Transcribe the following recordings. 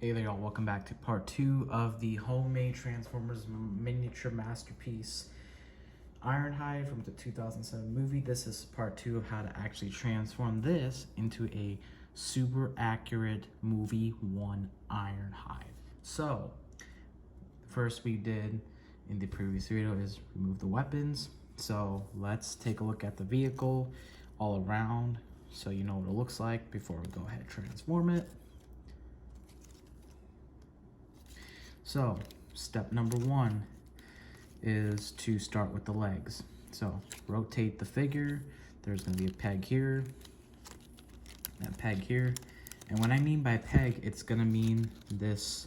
Hey there y'all, welcome back to part 2 of the homemade Transformers miniature masterpiece Ironhide from the 2007 movie. This is part 2 of how to actually transform this into a super accurate movie 1 Ironhide. So, first we did in the previous video is remove the weapons. So let's take a look at the vehicle all around so you know what it looks like before we go ahead and transform it. So step number 1 is to start with the legs. So rotate the figure. There's going to be a peg here, that peg here. And when I mean by peg, it's going to mean this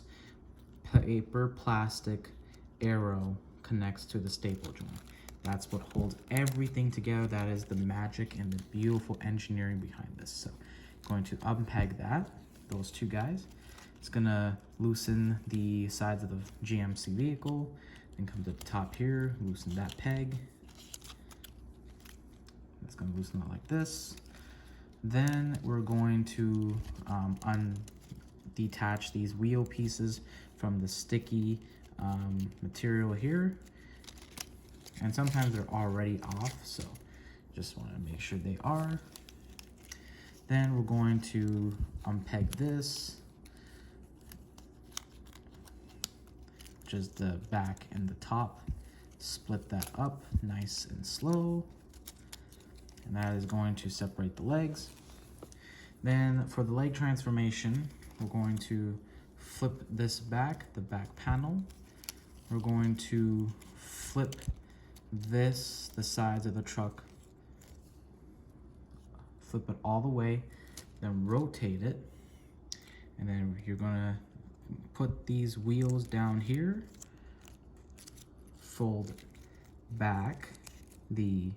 paper plastic arrow connects to the staple joint. That's what holds everything together. That is the magic and the beautiful engineering behind this. So I'm going to unpeg that, those two guys. It's gonna loosen the sides of the GMC vehicle, then come to the top here, loosen that peg. It's gonna loosen it like this. Then we're going to detach these wheel pieces from the sticky material here. And sometimes they're already off, so just wanna make sure they are. Then we're going to unpeg this, is the back and the top. Split that up nice and slow, and that is going to separate the legs. Then for the leg transformation, we're going to flip this back, the back panel. We're going to flip this, the sides of the truck, flip it all the way, then rotate it, and then you're gonna put these wheels down here, fold back the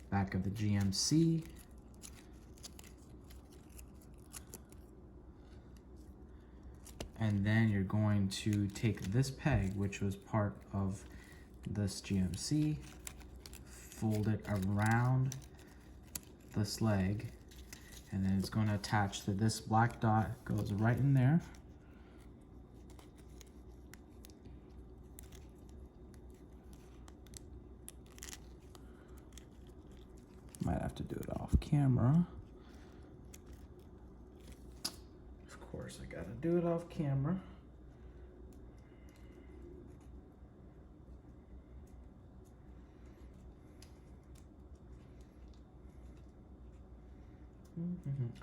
back of the GMC, and then you're going to take this peg, which was part of this GMC, fold it around this leg, and then it's going to attach to this black dot, goes right in there. Might have to do it off camera. Of course, I gotta do it off camera.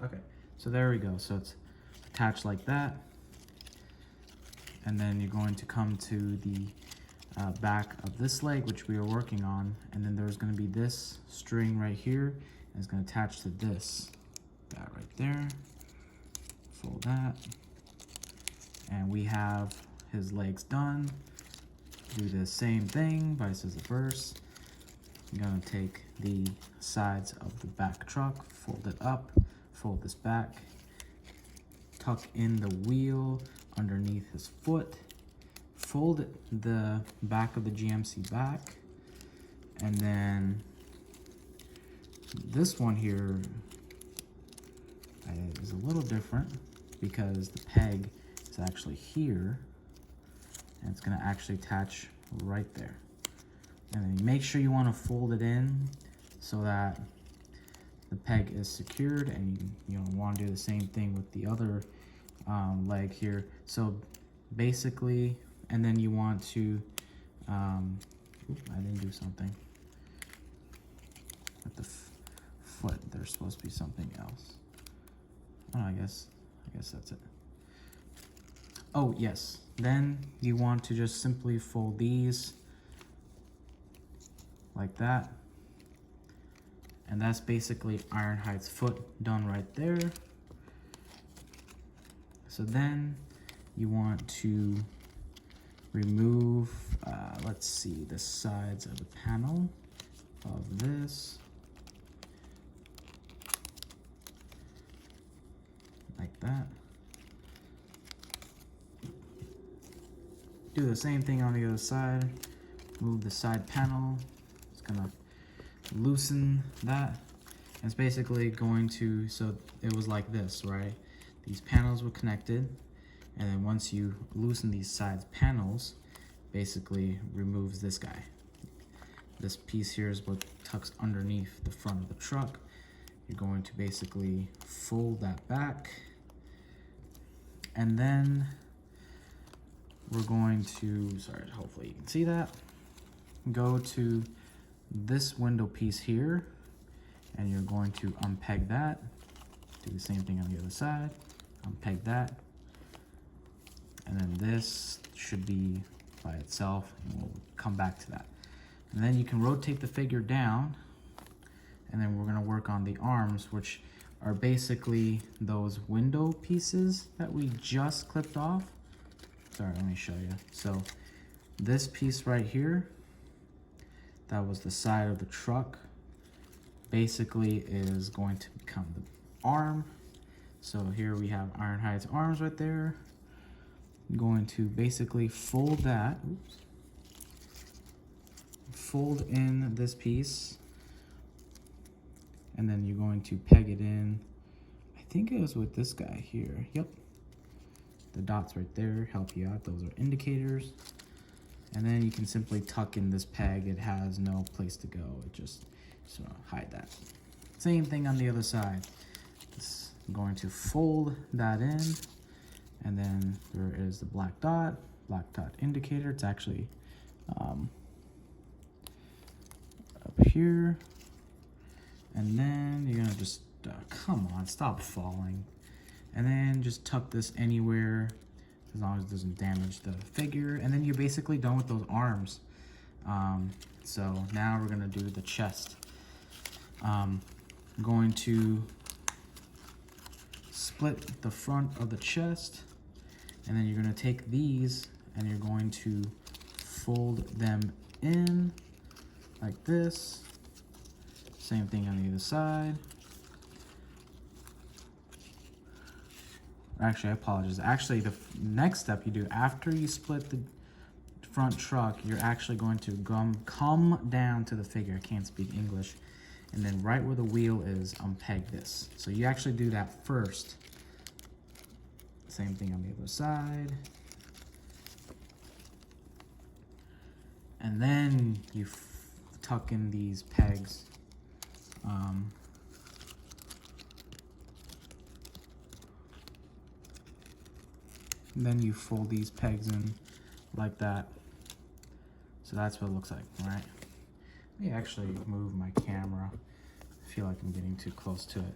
Okay, so there we go. So it's attached like that. And then you're going to come to the back of this leg, which we are working on. And then there's going to be this string right here. And it's going to attach to this. That right there. Fold that. And we have his legs done. Do the same thing, vice versa. I'm going to take the sides of the back truck, fold it up, fold this back, tuck in the wheel underneath his foot, fold the back of the GMC back, and then this one here is a little different because the peg is actually here, and it's going to actually attach right there. And then make sure you want to fold it in so that the peg is secured, and you want to do the same thing with the other leg here. So basically, and then you want to, I didn't do something with the foot. There's supposed to be something else. Oh, I guess that's it. Oh yes, then you want to just simply fold these like that, and that's basically Ironhide's foot done right there. So then you want to remove, let's see, the sides of the panel of this, like that. Do the same thing on the other side. Move the side panel. It's gonna loosen that. It's basically going to, so it was like this, right? these panels were connected, and then once you loosen these side panels, basically removes this guy. This piece here is what tucks underneath the front of the truck. You're going to basically fold that back, and then we're going to, sorry, hopefully you can see that, go to this window piece here, and you're going to unpeg that, do the same thing on the other side, unpeg that, and then this should be by itself, and we'll come back to that. And then you can rotate the figure down, and then we're gonna work on the arms, which are basically those window pieces that we just clipped off. Sorry, let me show you. So this piece right here, that was the side of the truck, basically is going to become the arm. So here we have Ironhide's arms right there. I'm going to basically fold that, oops, fold in this piece, and then you're going to peg it in. I think it was with this guy here. Yep, the dots right there help you out. Those are indicators. And then you can simply tuck in this peg. It has no place to go. It just hide that. Same thing on the other side. I'm going to fold that in, and then there is the black dot indicator. It's actually up here. And then you're gonna just, come on, stop falling. And then just tuck this anywhere, as long as it doesn't damage the figure. And then you're basically done with those arms. So now we're gonna do the chest. I'm going to split the front of the chest, and then you're gonna take these and you're going to fold them in like this. Same thing on the other side. Actually, I apologize. Actually, the next step you do after you split the front truck, you're actually going to come down to the figure. I can't speak English. And then right where the wheel is, unpeg this. So you actually do that first. Same thing on the other side. And then you tuck in these pegs. And then you fold these pegs in like that. So that's what it looks like, right? Let me actually move my camera. I feel like I'm getting too close to it.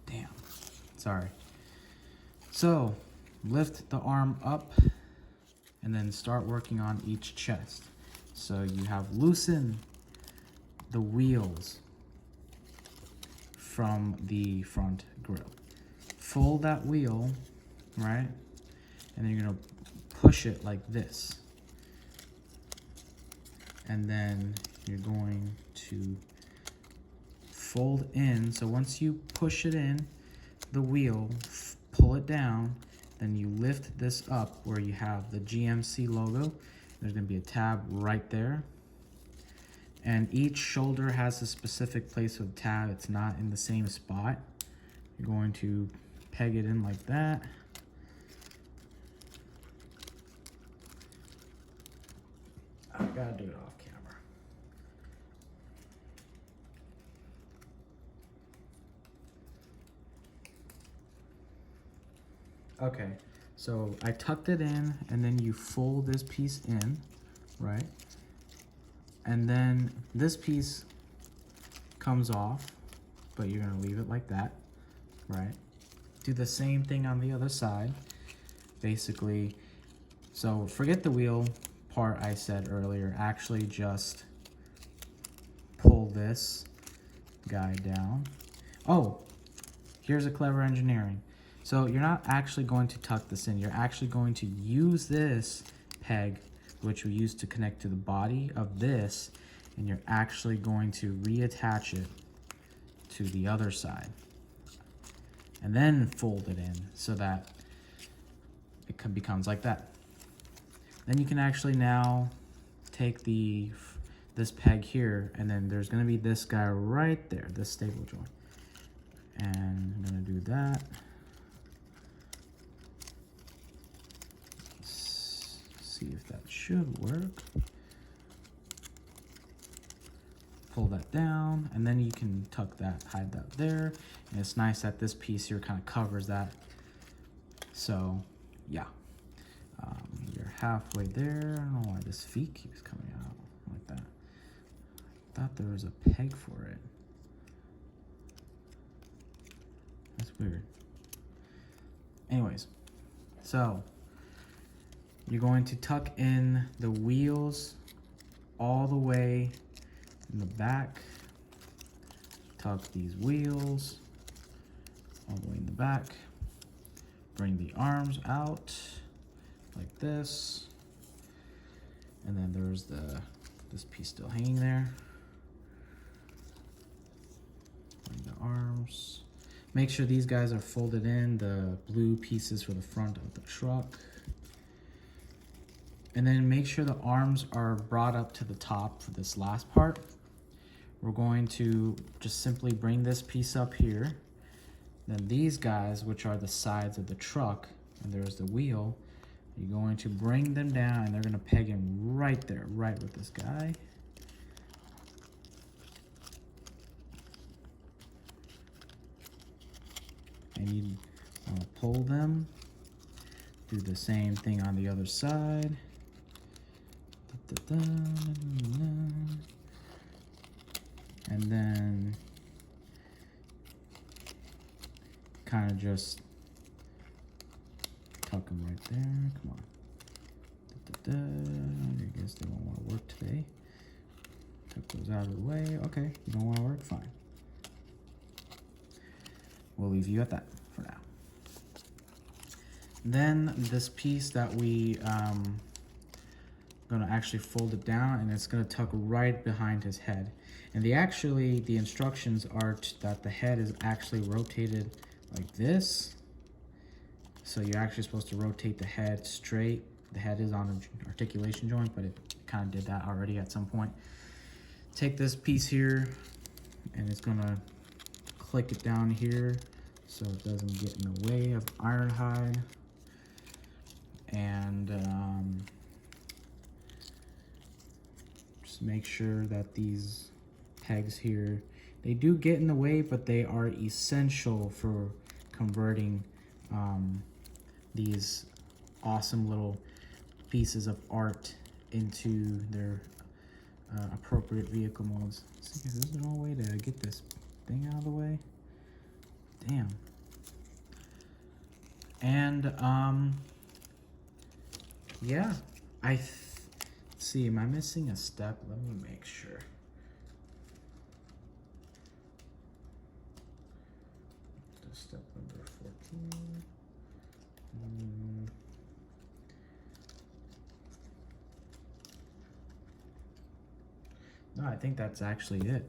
Damn, sorry. So lift the arm up and then start working on each chest. So you have loosened the wheels from the front grille. Fold that wheel, right? And then you're gonna push it like this. And then you're going to fold in. So once you push it in, the wheel, pull it down, then you lift this up where you have the GMC logo. There's gonna be a tab right there. And each shoulder has a specific place for the tab. It's not in the same spot. You're going to peg it in like that. I gotta do it off camera. Okay, so I tucked it in, and then you fold this piece in, right? And then this piece comes off, but you're gonna leave it like that, right? Do the same thing on the other side, basically. So forget the wheel part I said earlier. Actually just pull this guy down. Oh, here's a clever engineering. So you're not actually going to tuck this in. You're actually going to use this peg, which we use to connect to the body of this, and you're actually going to reattach it to the other side. And then fold it in so that it becomes like that. Then you can actually now take this peg here, and then there's gonna be this guy right there, this stable joint. And I'm gonna do that. should work. Pull that down, and then you can tuck that, hide that there. And it's nice that this piece here kind of covers that. So, yeah. You're halfway there. I don't know why this feet keeps coming out like that. I thought there was a peg for it. That's weird. Anyways, so you're going to tuck in the wheels all the way in the back. Tuck these wheels all the way in the back. Bring the arms out like this. And then there's this piece still hanging there. Bring the arms. Make sure these guys are folded in, the blue pieces for the front of the truck. And then make sure the arms are brought up to the top for this last part. We're going to just simply bring this piece up here. Then these guys, which are the sides of the truck, and there's the wheel, you're going to bring them down and they're gonna peg in right there, right with this guy. And you want to pull them. Do the same thing on the other side. And then kind of just tuck them right there. Come on. I guess they won't want to work today. Tuck those out of the way. Okay, you don't want to work? Fine. We'll leave you at that for now. Then this piece that we gonna actually fold it down, and it's gonna tuck right behind his head. And the instructions are that the head is actually rotated like this. So you're actually supposed to rotate the head straight. The head is on an articulation joint, but it kind of did that already at some point. Take this piece here, and it's gonna click it down here so it doesn't get in the way of Ironhide. And just make sure that these pegs here, they do get in the way, but they are essential for converting these awesome little pieces of art into their appropriate vehicle modes. Is there no way to get this thing out of the way? Damn. And yeah, see, am I missing a step? Let me make sure. Step number 14. No, I think that's actually it.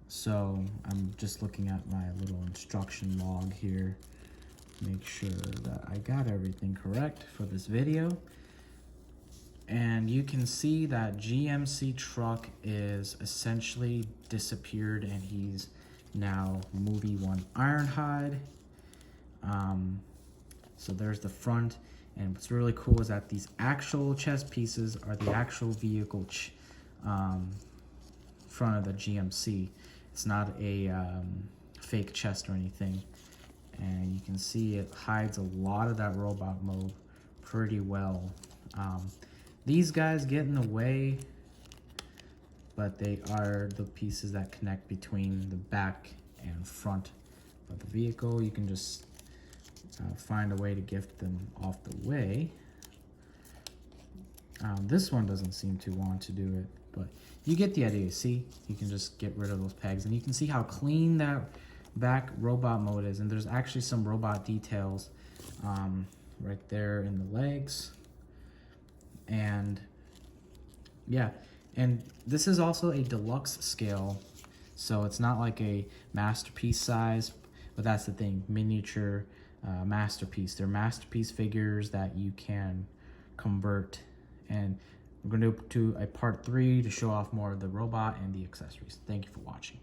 So I'm just looking at my little instruction log here. Make sure that I got everything correct for this video. And you can see that GMC truck is essentially disappeared, and he's now movie 1 Ironhide. So there's the front, and what's really cool is that these actual chest pieces are the actual vehicle front of the GMC. It's not a fake chest or anything. And you can see it hides a lot of that robot mode pretty well. These guys get in the way, but they are the pieces that connect between the back and front of the vehicle. You can just find a way to get them off the way. This one doesn't seem to want to do it, but you get the idea. See, you can just get rid of those pegs, and you can see how clean that back robot mode is. And there's actually some robot details right there in the legs. And yeah, and this is also a deluxe scale, so it's not like a masterpiece size, but that's the thing, miniature masterpiece. They're masterpiece figures that you can convert, and we're going to do a part 3 to show off more of the robot and the accessories. Thank you for watching.